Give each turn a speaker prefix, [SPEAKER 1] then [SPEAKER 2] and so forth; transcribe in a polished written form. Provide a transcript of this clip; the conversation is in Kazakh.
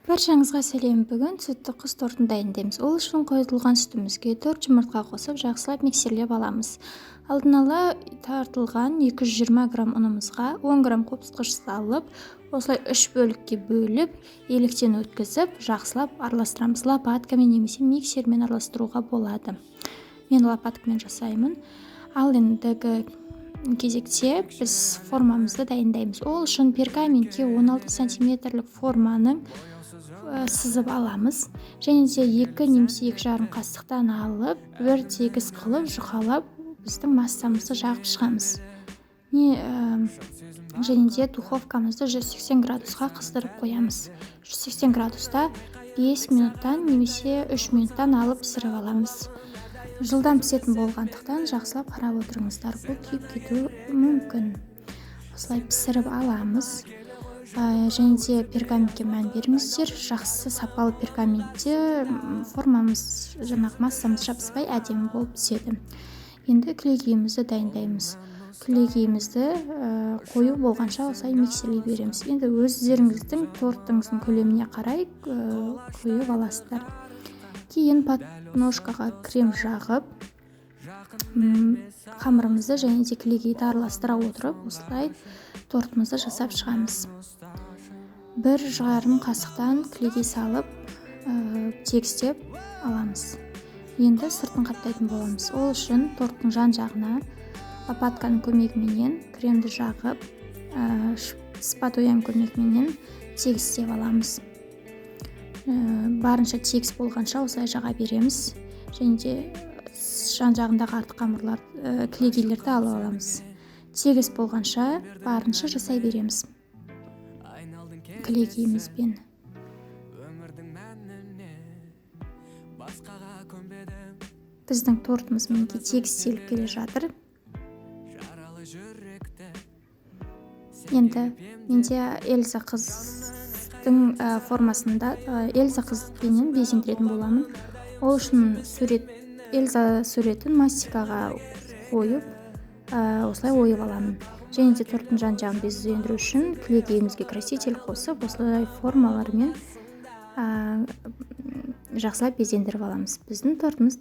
[SPEAKER 1] Баршаңызға сәлем. Бүгін сүтті құс тортын дайындаймыз. Ол үшін қойытылған сүтімізге 4 жұмыртқа қосып, жақсылап миксерлеп аламыз. Алдын ала тартылған 220 грамм ұнымызға 10 грамм қопсытқыш салып, осылай 3 бөлікке бөліп, електен өткізіп, жақсылап араластырамыз. Лопаткамен немесе миксермен араластыруға болады. Мен лопаткамен жасаймын. Ал ендігі кезекте біз формамызды дайындаймыз. Ол үшін пергаментке 16 сантиметрлік форманың сызып аламыз. Және де 2 немесе 2,5 қасықтан алып, бір тегіс қылып жұқалап, біздің массамызды жағып шығамыз. Және де духовкамызды 180 градусқа қыздырып қоямыз. 180 градуста 5 минуттан немесе 3 минуттан алып пісіріп аламыз. Жылдам пісетін болғандықтан жақсылап қарап отырыңыздар, бұл күйіп кетуі мүмкін. Осылай пісіріп аламыз. Және де пергаментке мән беріңіздер. Жақсы сапалы пергаментте формамыз, массамыз жабыспай әдемі болып түседі. Енді кілегейімізді дайындаймыз. Кілегейімізді қою болғанша осылай миксерлей береміз. Енді өздеріңіздің торттыңыздың көлеміне қарай қойып аласыздар. Кейін подножкаға крем жағып, қамырымызды және де кілегейді араластыра отырып, осылай тортымызды жасап шығамыз. 1,5 қасықтан кілегей салып, тегістеп аламыз. Енді сыртын қаптайтын боламыз. Ол үшін торттың жан жағына лопатканың көмегіменен кремді жағып, спатуяның көмегіменен тегістеп аламыз. Барынша тегіс болғанша осылай жаға береміз. Және де жан жағындағы артық қамырлар, кілегейлерді алып аламыз. Тегіс болғанша барынша жасай береміз кілегейімізбен. Біздің тортымыз менде тегістеліп келе жатыр. Енді менде Эльза қыздың формасында Эльза қызбенен безендіретін боламын. Ол үшін Эльза суретін мастикаға қойып, осылай ойып аламын. Және де торттың жан жағын безендіру үшін кілегейімізге краситель қосып, осылай формалармен жақсылап безендіріп аламыз. Біздің тортымыз